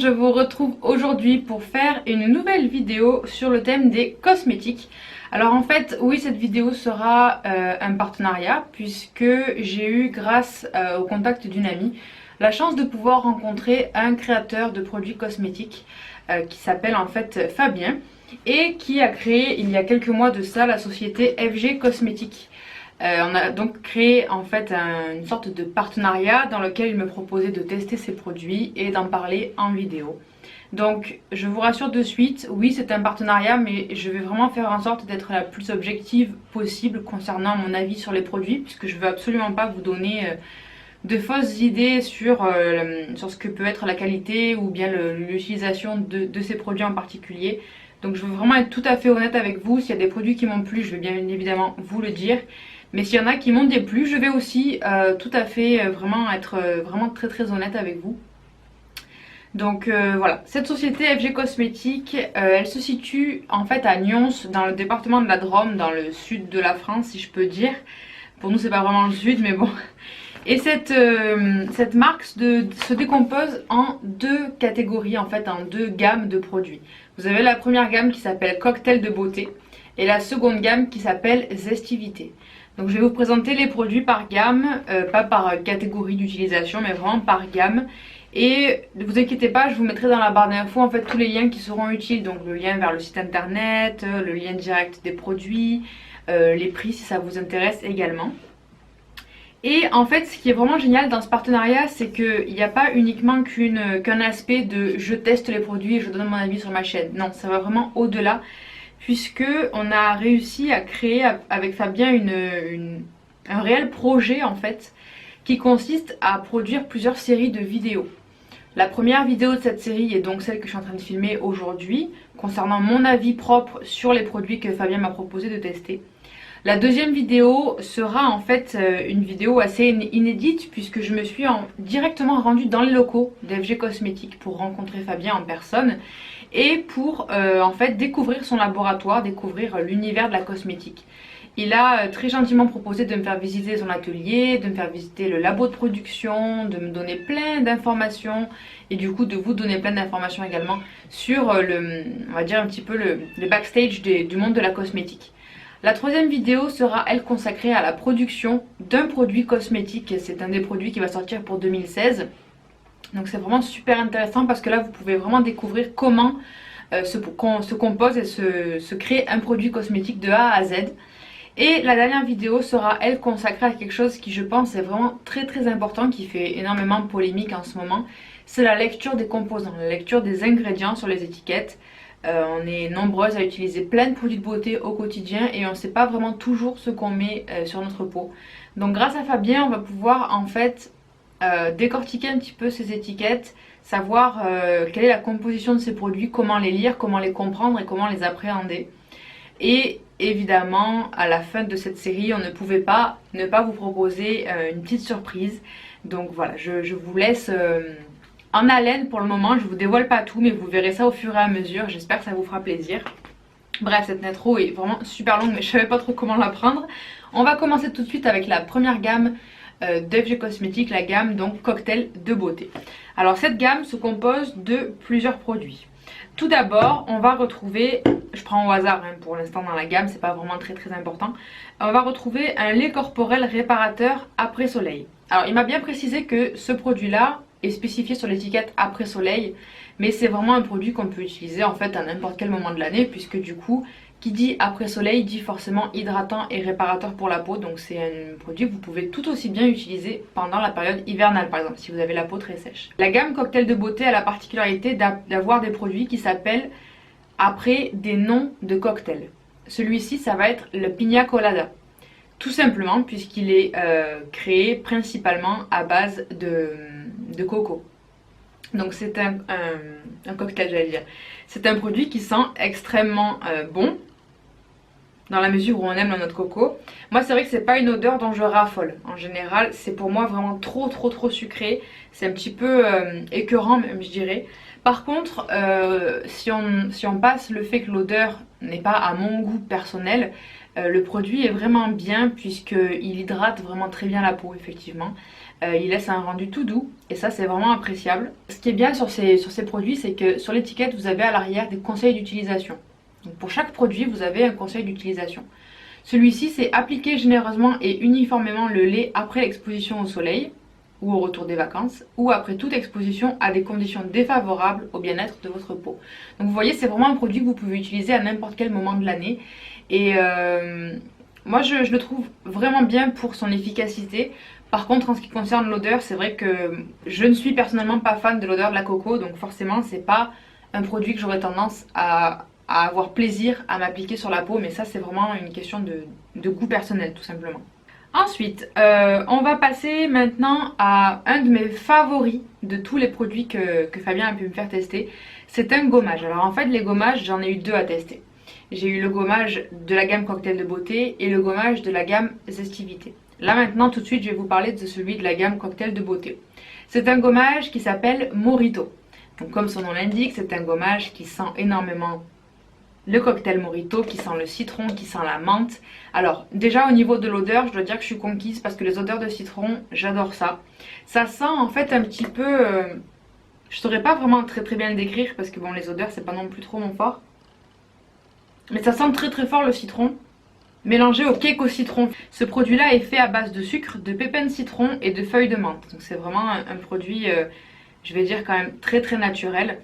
je vous retrouve aujourd'hui pour faire une nouvelle vidéo sur le thème des cosmétiques. Alors en fait, oui, cette vidéo sera un partenariat puisque j'ai eu, grâce au contact d'une amie, la chance de pouvoir rencontrer un créateur de produits cosmétiques qui s'appelle en fait Fabien et qui a créé il y a quelques mois de ça la société FG Cosmétiques. On a donc créé en fait une sorte de partenariat dans lequel il me proposait de tester ses produits et d'en parler en vidéo. Donc je vous rassure de suite, oui c'est un partenariat, mais je vais vraiment faire en sorte d'être la plus objective possible concernant mon avis sur les produits, puisque je veux absolument pas vous donner de fausses idées sur ce que peut être la qualité ou bien l'utilisation de ces produits en particulier. Donc je veux vraiment être tout à fait honnête avec vous. S'il y a des produits qui m'ont plu, je vais bien évidemment vous le dire. Mais s'il y en a qui m'ont déplu, je vais aussi tout à fait vraiment être vraiment très honnête avec vous. Donc voilà, cette société FG Cosmétiques, elle se situe en fait à Nyons, dans le département de la Drôme, dans le sud de la France si je peux dire. Pour nous c'est pas vraiment le sud mais bon. Et cette marque se décompose en deux catégories, en fait en deux gammes de produits. Vous avez la première gamme qui s'appelle Cocktail de beauté et la seconde gamme qui s'appelle Zestivité. Donc je vais vous présenter les produits par gamme, pas par catégorie d'utilisation mais vraiment par gamme. Et ne vous inquiétez pas, je vous mettrai dans la barre d'infos en fait tous les liens qui seront utiles. Donc le lien vers le site internet, le lien direct des produits, les prix si ça vous intéresse également. Et en fait ce qui est vraiment génial dans ce partenariat, c'est qu'il n'y a pas uniquement qu'un aspect de je teste les produits et je donne mon avis sur ma chaîne. Non, ça va vraiment au-delà, puisque on a réussi à créer avec Fabien un réel projet en fait, qui consiste à produire plusieurs séries de vidéos. La première vidéo de cette série est donc celle que je suis en train de filmer aujourd'hui, concernant mon avis propre sur les produits que Fabien m'a proposé de tester. La deuxième vidéo sera en fait une vidéo assez inédite, puisque je me suis directement rendue dans les locaux d'FG Cosmétiques pour rencontrer Fabien en personne et pour en fait découvrir son laboratoire, découvrir l'univers de la cosmétique. Il a très gentiment proposé de me faire visiter son atelier, de me faire visiter le labo de production, de me donner plein d'informations et du coup de vous donner plein d'informations également sur on va dire un petit peu le backstage du monde de la cosmétique. La troisième vidéo sera elle consacrée à la production d'un produit cosmétique. C'est un des produits qui va sortir pour 2016. Donc c'est vraiment super intéressant parce que là vous pouvez vraiment découvrir comment se compose et se crée un produit cosmétique de A à Z. Et la dernière vidéo sera elle consacrée à quelque chose qui je pense est vraiment très important, qui fait énormément polémique en ce moment. C'est la lecture des composants, la lecture des ingrédients sur les étiquettes. On est nombreuses à utiliser plein de produits de beauté au quotidien et on ne sait pas vraiment toujours ce qu'on met sur notre peau. Donc grâce à Fabien on va pouvoir en fait décortiquer un petit peu ces étiquettes, savoir quelle est la composition de ces produits, comment les lire, comment les comprendre et comment les appréhender. Et évidemment à la fin de cette série on ne pouvait pas ne pas vous proposer une petite surprise. Donc voilà, je vous laisse en haleine pour le moment, je vous dévoile pas tout mais vous verrez ça au fur et à mesure, j'espère que ça vous fera plaisir. Bref, cette intro est vraiment super longue mais je savais pas trop comment la prendre. On va commencer tout de suite avec la première gamme d'FG Cosmétiques, la gamme donc Cocktail de beauté. Alors cette gamme se compose de plusieurs produits. Tout d'abord on va retrouver, je prends au hasard hein, pour l'instant dans la gamme, c'est pas vraiment très important. On va retrouver un lait corporel réparateur après soleil. Alors il m'a bien précisé que ce produit là est spécifié sur l'étiquette après soleil, mais c'est vraiment un produit qu'on peut utiliser en fait à n'importe quel moment de l'année, puisque du coup qui dit après soleil dit forcément hydratant et réparateur pour la peau. Donc c'est un produit que vous pouvez tout aussi bien utiliser pendant la période hivernale par exemple si vous avez la peau très sèche. La gamme Cocktail de beauté a la particularité d'avoir des produits qui s'appellent après des noms de cocktails. Celui-ci ça va être le Pina Colada, tout simplement puisqu'il est créé principalement à base de coco. Donc c'est un cocktail, j'allais dire. C'est un produit qui sent extrêmement bon, dans la mesure où on aime la noix de coco. Moi c'est vrai que c'est pas une odeur dont je raffole. En général c'est pour moi vraiment trop sucré. C'est un petit peu écœurant même je dirais. Par contre si on passe le fait que l'odeur n'est pas à mon goût personnel, Le produit est vraiment bien puisqu'il hydrate vraiment très bien la peau effectivement. Il laisse un rendu tout doux et ça c'est vraiment appréciable. Ce qui est bien sur ces produits, c'est que sur l'étiquette vous avez à l'arrière des conseils d'utilisation. Donc pour chaque produit vous avez un conseil d'utilisation. Celui-ci c'est appliquer généreusement et uniformément le lait après l'exposition au soleil ou au retour des vacances ou après toute exposition à des conditions défavorables au bien-être de votre peau. Donc vous voyez c'est vraiment un produit que vous pouvez utiliser à n'importe quel moment de l'année et moi je le trouve vraiment bien pour son efficacité. Par contre en ce qui concerne l'odeur, c'est vrai que je ne suis personnellement pas fan de l'odeur de la coco, donc forcément c'est pas un produit que j'aurais tendance à avoir plaisir à m'appliquer sur la peau, mais ça c'est vraiment une question de goût personnel tout simplement. Ensuite, on va passer maintenant à un de mes favoris de tous les produits que Fabien a pu me faire tester. C'est un gommage. Alors en fait les gommages j'en ai eu deux à tester. J'ai eu le gommage de la gamme Cocktail de Beauté et le gommage de la gamme Zestivité. Là maintenant tout de suite je vais vous parler de celui de la gamme Cocktail de Beauté. C'est un gommage qui s'appelle Morito. Donc comme son nom l'indique, c'est un gommage qui sent énormément le cocktail Morito, qui sent le citron, qui sent la menthe. Alors déjà au niveau de l'odeur, je dois dire que je suis conquise parce que les odeurs de citron, j'adore ça. Ça sent en fait un petit peu... je saurais pas vraiment très bien le décrire parce que bon les odeurs c'est pas non plus trop mon fort. Mais ça sent très fort le citron, mélangé au cake au citron. Ce produit là est fait à base de sucre, de pépins de citron et de feuilles de menthe. Donc c'est vraiment un produit... je vais dire quand même très naturel.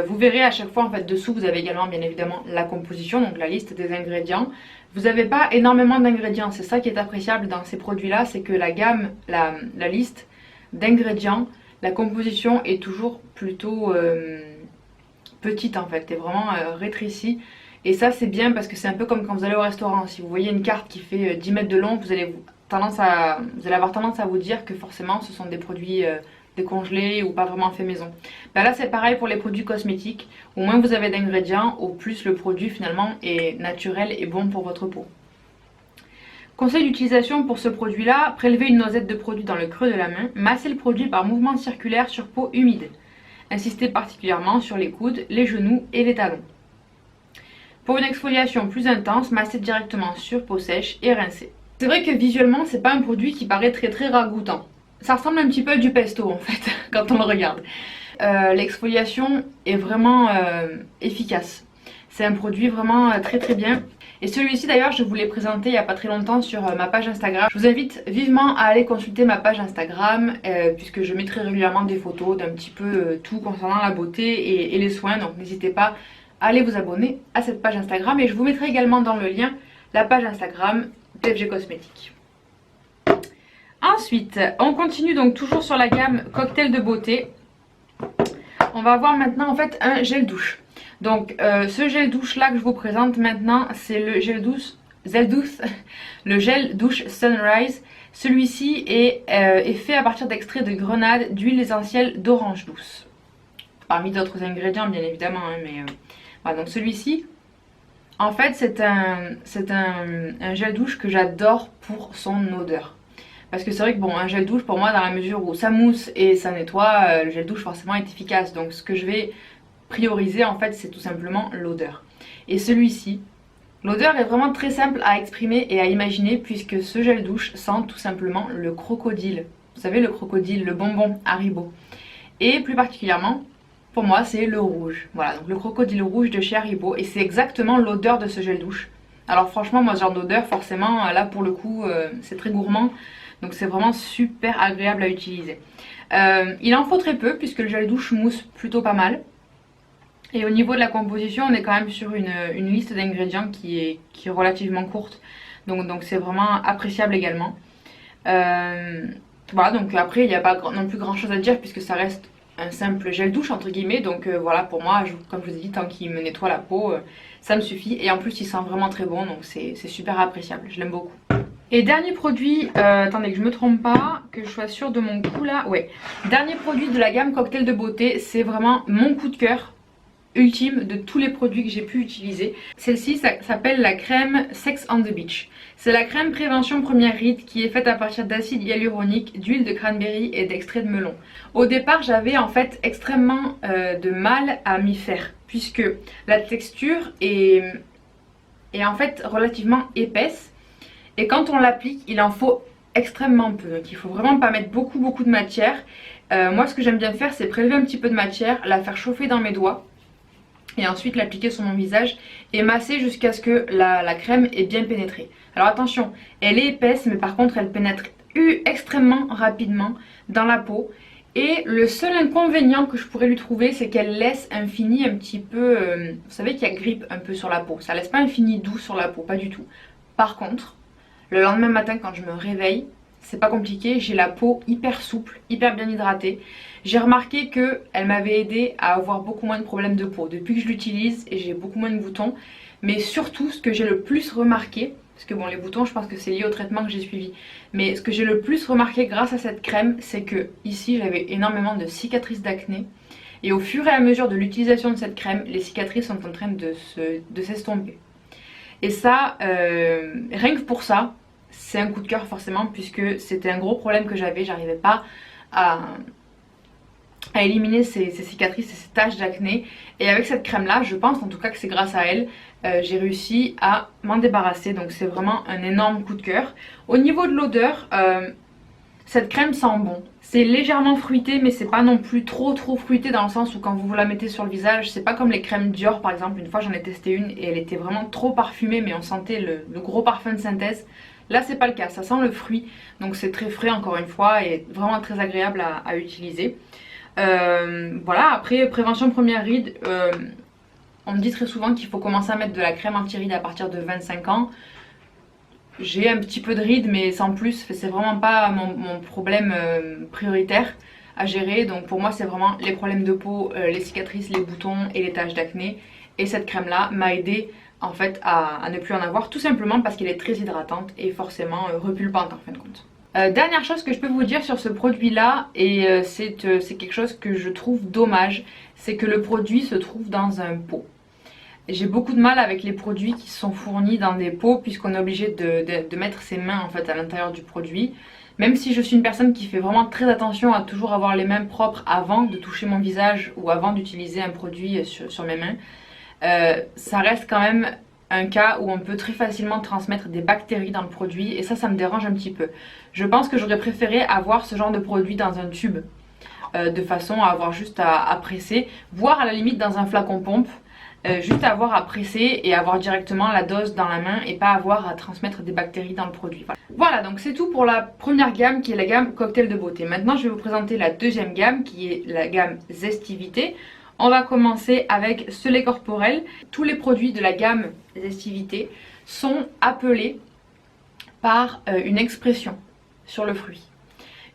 Vous verrez à chaque fois en fait dessous vous avez également bien évidemment la composition, donc la liste des ingrédients. Vous n'avez pas énormément d'ingrédients, c'est ça qui est appréciable dans ces produits là, c'est que la gamme, la liste d'ingrédients, la composition est toujours plutôt petite en fait, est vraiment rétrécie. Et ça c'est bien parce que c'est un peu comme quand vous allez au restaurant, si vous voyez une carte qui fait 10 mètres de long, vous allez avoir tendance à vous dire que forcément ce sont des produits décongelés ou pas vraiment fait maison. Ben là c'est pareil pour les produits cosmétiques, au moins vous avez d'ingrédients, au plus le produit finalement est naturel et bon pour votre peau. Conseil d'utilisation pour ce produit là, prélevez une noisette de produit dans le creux de la main, massez le produit par mouvement circulaire sur peau humide. Insistez particulièrement sur les coudes, les genoux et les talons. Pour une exfoliation plus intense, massez directement sur peau sèche et rincez. C'est vrai que visuellement c'est pas un produit qui paraît très ragoûtant. Ça ressemble un petit peu à du pesto en fait quand on le regarde. L'exfoliation est vraiment efficace. C'est un produit vraiment très bien. Et celui-ci d'ailleurs je vous l'ai présenté il n'y a pas très longtemps sur ma page Instagram. Je vous invite vivement à aller consulter ma page Instagram puisque je mettrai régulièrement des photos d'un petit peu tout concernant la beauté et les soins. Donc n'hésitez pas à aller vous abonner à cette page Instagram. Et je vous mettrai également dans le lien la page Instagram d'FG Cosmétiques. Ensuite, on continue donc toujours sur la gamme Cocktail de Beauté. On va avoir maintenant en fait un gel douche. Donc ce gel douche là que je vous présente maintenant, c'est le gel douche, le gel douche Sunrise. Celui-ci est fait à partir d'extraits de grenade, d'huile essentielle d'orange douce. Parmi d'autres ingrédients bien évidemment, hein, mais voilà, donc celui-ci, en fait c'est un gel douche que j'adore pour son odeur. Parce que c'est vrai que bon, un gel douche pour moi dans la mesure où ça mousse et ça nettoie, le gel douche forcément est efficace. Donc ce que je vais prioriser en fait c'est tout simplement l'odeur. Et celui-ci, l'odeur est vraiment très simple à exprimer et à imaginer puisque ce gel douche sent tout simplement le crocodile. Vous savez le crocodile, le bonbon Haribo. Et plus particulièrement, pour moi c'est le rouge. Voilà, donc le crocodile rouge de chez Haribo et c'est exactement l'odeur de ce gel douche. Alors franchement moi ce genre d'odeur forcément là pour le coup c'est très gourmand. Donc c'est vraiment super agréable à utiliser. Il en faut très peu puisque le gel douche mousse plutôt pas mal. Et au niveau de la composition, on est quand même sur une liste d'ingrédients qui est relativement courte. Donc c'est vraiment appréciable également. Voilà, donc après il n'y a pas non plus grand chose à dire puisque ça reste un simple gel douche entre guillemets. Donc voilà, pour moi, comme je vous ai dit, tant qu'il me nettoie la peau, ça me suffit. Et en plus il sent vraiment très bon, donc c'est super appréciable, je l'aime beaucoup. Et dernier produit, attendez que je me trompe pas, que je sois sûre de mon coup là, ouais. Dernier produit de la gamme Cocktail de Beauté, c'est vraiment mon coup de cœur ultime de tous les produits que j'ai pu utiliser. Celle-ci s'appelle la crème Sex on the Beach. C'est la crème prévention première ride qui est faite à partir d'acide hyaluronique, d'huile de cranberry et d'extrait de melon. Au départ j'avais en fait extrêmement de mal à m'y faire puisque la texture est est en fait relativement épaisse. Et quand on l'applique, il en faut extrêmement peu. Donc il faut vraiment pas mettre beaucoup de matière. Moi ce que j'aime bien faire, c'est prélever un petit peu de matière, la faire chauffer dans mes doigts et ensuite l'appliquer sur mon visage et masser jusqu'à ce que la crème ait bien pénétré. Alors attention, elle est épaisse mais par contre elle pénètre extrêmement rapidement dans la peau. Et le seul inconvénient que je pourrais lui trouver, c'est qu'elle laisse un fini un petit peu... vous savez qu'il y a grippe un peu sur la peau. Ça laisse pas un fini doux sur la peau, pas du tout. Par contre, le lendemain matin quand je me réveille, c'est pas compliqué, j'ai la peau hyper souple, hyper bien hydratée. J'ai remarqué qu'elle m'avait aidé à avoir beaucoup moins de problèmes de peau depuis que je l'utilise et j'ai beaucoup moins de boutons. Mais surtout, ce que j'ai le plus remarqué, parce que bon, les boutons, je pense que c'est lié au traitement que j'ai suivi, mais ce que j'ai le plus remarqué grâce à cette crème, c'est que ici j'avais énormément de cicatrices d'acné. Et au fur et à mesure de l'utilisation de cette crème, les cicatrices sont en train de s'estomper. Et ça, rien que pour ça, c'est un coup de cœur forcément, puisque c'était un gros problème que j'avais. J'arrivais pas à éliminer ces cicatrices et ces taches d'acné. Et avec cette crème là, je pense en tout cas que c'est grâce à elle, j'ai réussi à m'en débarrasser. Donc c'est vraiment un énorme coup de cœur. Au niveau de l'odeur, cette crème sent bon. C'est légèrement fruité, mais c'est pas non plus trop fruité, dans le sens où quand vous la mettez sur le visage, c'est pas comme les crèmes Dior par exemple. Une fois j'en ai testé une et elle était vraiment trop parfumée, mais on sentait le gros parfum de synthèse. Là c'est pas le cas, ça sent le fruit, donc c'est très frais encore une fois et vraiment très agréable à utiliser. Voilà, après prévention première ride, on me dit très souvent qu'il faut commencer à mettre de la crème anti-rides à partir de 25 ans. J'ai un petit peu de rides mais sans plus, c'est vraiment pas mon problème prioritaire à gérer. Donc pour moi c'est vraiment les problèmes de peau, les cicatrices, les boutons et les taches d'acné. Et cette crème là m'a aidé en fait à ne plus en avoir, tout simplement parce qu'elle est très hydratante et forcément repulpante en fin de compte. Dernière chose que je peux vous dire sur ce produit là, et c'est quelque chose que je trouve dommage, c'est que le produit se trouve dans un pot. J'ai beaucoup de mal avec les produits qui sont fournis dans des pots, puisqu'on est obligé de mettre ses mains en fait à l'intérieur du produit. Même si je suis une personne qui fait vraiment très attention à toujours avoir les mains propres avant de toucher mon visage ou avant d'utiliser un produit sur mes mains, ça reste quand même un cas où on peut très facilement transmettre des bactéries dans le produit et ça me dérange un petit peu. Je pense que j'aurais préféré avoir ce genre de produit dans un tube, de façon à avoir juste à presser, voire à la limite dans un flacon pompe. Juste avoir à presser et avoir directement la dose dans la main et pas avoir à transmettre des bactéries dans le produit. Voilà, donc c'est tout pour la première gamme qui est la gamme cocktail de beauté. Maintenant je vais vous présenter la deuxième gamme qui est la gamme Zestivité. On va commencer avec ce lait corporel. Tous les produits de la gamme Zestivité sont appelés par une expression sur le fruit.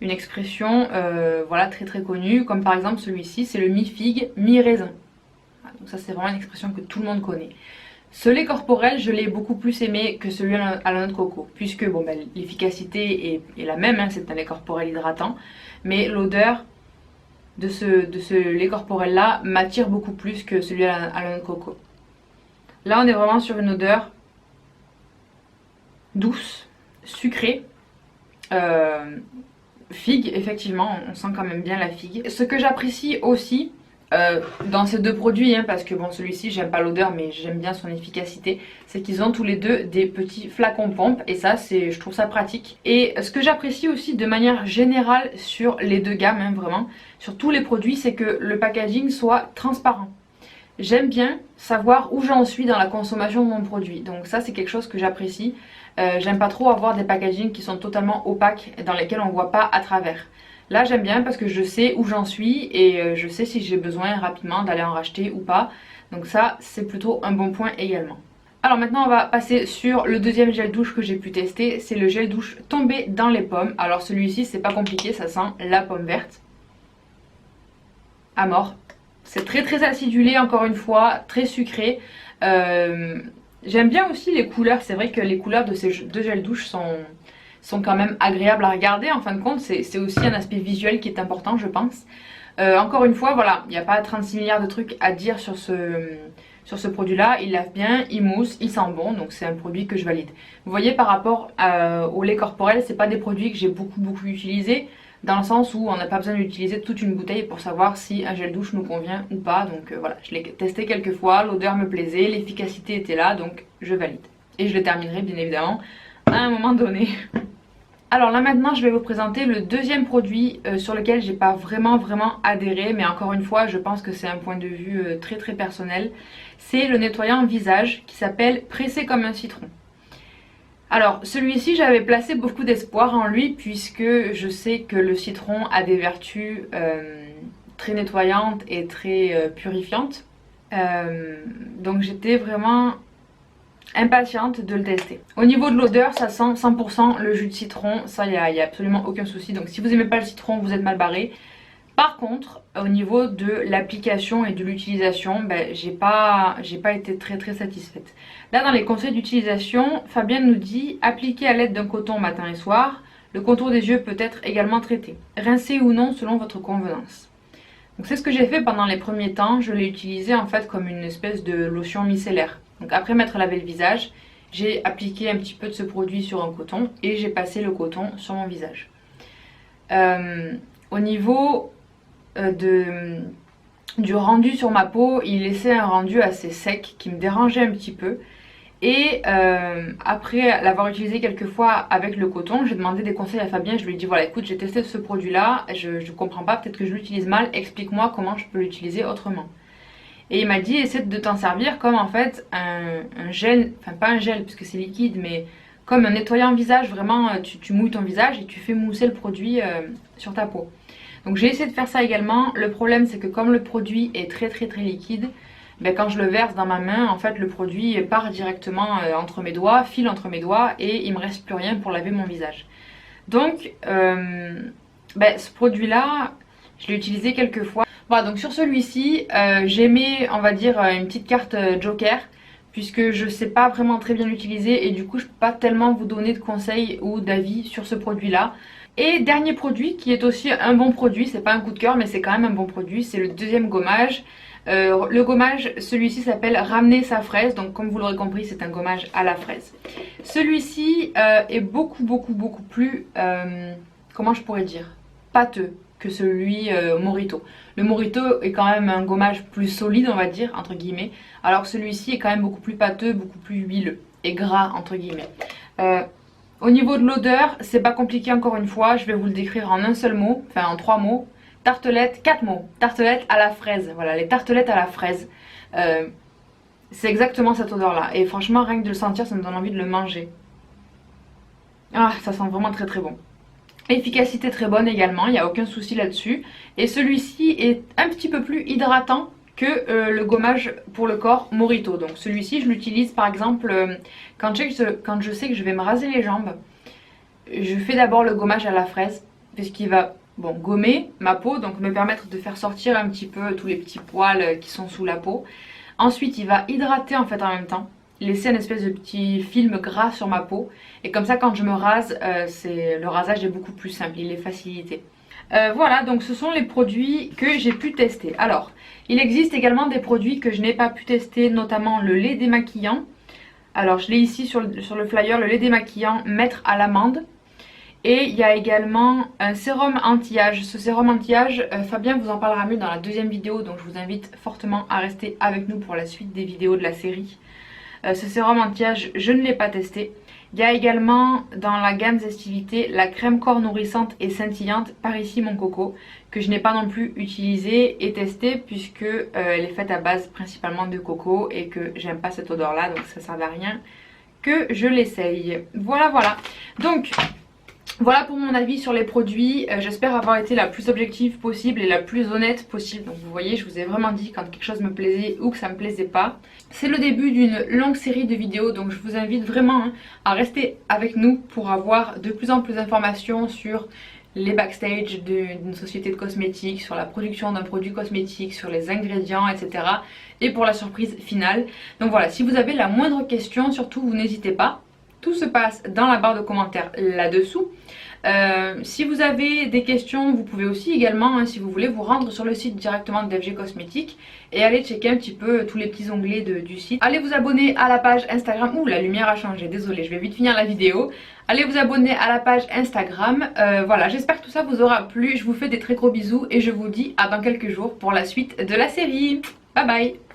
Une expression voilà, très connue, comme par exemple celui-ci, c'est le mi-figue, mi-raisin. Donc ça c'est vraiment une expression que tout le monde connaît. Ce lait corporel, je l'ai beaucoup plus aimé que celui à la noix de coco, puisque bon, ben, l'efficacité est la même, hein, c'est un lait corporel hydratant, mais l'odeur de ce lait corporel là m'attire beaucoup plus que celui à la noix de coco. Là on est vraiment sur une odeur douce, sucrée, figue, effectivement on sent quand même bien la figue. Ce que j'apprécie aussi dans ces deux produits, hein, parce que bon, celui-ci j'aime pas l'odeur mais j'aime bien son efficacité, c'est qu'ils ont tous les deux des petits flacons pompe et ça je trouve ça pratique. Et ce que j'apprécie aussi de manière générale sur les deux gammes, hein, vraiment sur tous les produits, c'est que le packaging soit transparent. J'aime bien savoir où j'en suis dans la consommation de mon produit, donc ça c'est quelque chose que j'apprécie. J'aime pas trop avoir des packagings qui sont totalement opaques et dans lesquels on voit pas à travers. Là j'aime bien parce que je sais où j'en suis et je sais si j'ai besoin rapidement d'aller en racheter ou pas. Donc ça c'est plutôt un bon point également. Alors maintenant on va passer sur le deuxième gel douche que j'ai pu tester. C'est le gel douche tombé dans les pommes. Alors celui-ci c'est pas compliqué, ça sent la pomme verte. À mort. C'est très acidulé encore une fois, très sucré. J'aime bien aussi les couleurs. C'est vrai que les couleurs de ces deux gels douche sont quand même agréables à regarder. En fin de compte c'est aussi un aspect visuel qui est important je pense. Encore une fois voilà, il n'y a pas 36 milliards de trucs à dire sur ce produit là. Il lave bien, il mousse, il sent bon, donc c'est un produit que je valide. Vous voyez par rapport au lait corporel, c'est pas des produits que j'ai beaucoup utilisés. dans le sens où on n'a pas besoin d'utiliser toute une bouteille pour savoir si un gel douche nous convient ou pas. Donc voilà, je l'ai testé quelques fois, l'odeur me plaisait, l'efficacité était là, donc je valide. Et je le terminerai bien évidemment à un moment donné. Alors là maintenant je vais vous présenter le deuxième produit sur lequel j'ai pas vraiment adhéré, mais encore une fois je pense que c'est un point de vue très personnel. C'est le nettoyant visage qui s'appelle Pressé comme un citron. Alors celui-ci j'avais placé beaucoup d'espoir en lui puisque je sais que le citron a des vertus très nettoyantes et très purifiantes. Donc j'étais vraiment impatiente de le tester. Au niveau de l'odeur, ça sent 100% le jus de citron, ça il y a absolument aucun souci. Donc si vous n'aimez pas le citron, vous êtes mal barré. Par contre, au niveau de l'application et de l'utilisation, ben, j'ai pas été très satisfaite. Là dans les conseils d'utilisation, Fabienne nous dit appliquer à l'aide d'un coton matin et soir. Le contour des yeux peut être également traité. Rincez ou non selon votre convenance. Donc c'est ce que j'ai fait pendant les premiers temps. Je l'ai utilisé en fait comme une espèce de lotion micellaire. Donc après m'être lavé le visage, j'ai appliqué un petit peu de ce produit sur un coton et j'ai passé le coton sur mon visage. Au niveau du rendu sur ma peau, il laissait un rendu assez sec qui me dérangeait un petit peu. Et après l'avoir utilisé quelques fois avec le coton, j'ai demandé des conseils à Fabien. Je lui ai dit voilà écoute, j'ai testé ce produit là, je comprends pas, peut-être que je l'utilise mal, explique-moi comment je peux l'utiliser autrement. Et il m'a dit essaie de t'en servir comme en fait un gel, enfin pas un gel puisque c'est liquide, mais comme un nettoyant visage, vraiment tu mouilles ton visage et tu fais mousser le produit sur ta peau. Donc j'ai essayé de faire ça également. Le problème c'est que comme le produit est très liquide, ben, quand je le verse dans ma main, en fait le produit part directement entre mes doigts, file entre mes doigts et il me reste plus rien pour laver mon visage. Donc ben, ce produit là, je l'ai utilisé quelques fois. Voilà, donc sur celui-ci, j'ai mis, on va dire, une petite carte joker, puisque je ne sais pas vraiment très bien l'utiliser et du coup je ne peux pas tellement vous donner de conseils ou d'avis sur ce produit-là. Et dernier produit qui est aussi un bon produit, c'est pas un coup de cœur mais c'est quand même un bon produit, c'est le deuxième gommage. Le gommage, celui-ci s'appelle Ramener sa fraise, donc comme vous l'aurez compris c'est un gommage à la fraise. Celui-ci est beaucoup plus, comment je pourrais dire, pâteux que celui Morito. Le Morito est quand même un gommage plus solide on va dire entre guillemets, alors que celui-ci est quand même beaucoup plus pâteux, beaucoup plus huileux et gras entre guillemets. Au niveau de l'odeur, c'est pas compliqué encore une fois, je vais vous le décrire en un seul mot, enfin en 3 mots. Tartelette, 4 mots, tartelette à la fraise, voilà les tartelettes à la fraise. C'est exactement cette odeur là et franchement rien que de le sentir ça me donne envie de le manger. Ah ça sent vraiment très bon. Efficacité très bonne également, il n'y a aucun souci là-dessus. Et celui-ci est un petit peu plus hydratant que le gommage pour le corps Morito. Donc celui-ci je l'utilise par exemple quand je sais que je vais me raser les jambes. Je fais d'abord le gommage à la fraise puisqu'il va gommer ma peau, donc me permettre de faire sortir un petit peu tous les petits poils qui sont sous la peau. Ensuite il va hydrater en fait en même temps, laisser une espèce de petit film gras sur ma peau et comme ça quand je me rase le rasage est beaucoup plus simple, il est facilité. Voilà, donc ce sont les produits que j'ai pu tester. Alors il existe également des produits que je n'ai pas pu tester, notamment le lait démaquillant. Alors je l'ai ici sur le flyer, le lait démaquillant maître à l'amande. Et il y a également un sérum anti-âge. Ce sérum anti-âge, Fabien vous en parlera mieux dans la deuxième vidéo, donc je vous invite fortement à rester avec nous pour la suite des vidéos de la série. Ce sérum anti-âge, je ne l'ai pas testé. Il y a également dans la gamme Zestivité la crème corps nourrissante et scintillante par ici mon coco, que je n'ai pas non plus utilisée et testée puisque elle est faite à base principalement de coco et que j'aime pas cette odeur là, donc ça sert à rien que je l'essaye. Voilà. Donc voilà pour mon avis sur les produits, j'espère avoir été la plus objective possible et la plus honnête possible. Donc vous voyez, je vous ai vraiment dit quand quelque chose me plaisait ou que ça me plaisait pas. C'est le début d'une longue série de vidéos, donc je vous invite vraiment à rester avec nous pour avoir de plus en plus d'informations sur les backstage d'une société de cosmétiques, sur la production d'un produit cosmétique, sur les ingrédients, etc. Et pour la surprise finale. Donc voilà, si vous avez la moindre question, surtout vous n'hésitez pas. Tout se passe dans la barre de commentaires là-dessous. Si vous avez des questions, vous pouvez aussi également, hein, si vous voulez, vous rendre sur le site directement d'FG Cosmétiques et aller checker un petit peu tous les petits onglets du site. Allez vous abonner à la page Instagram. Ouh, la lumière a changé, désolée, je vais vite finir la vidéo. Allez vous abonner à la page Instagram. Voilà, j'espère que tout ça vous aura plu. Je vous fais des très gros bisous et je vous dis à dans quelques jours pour la suite de la série. Bye bye!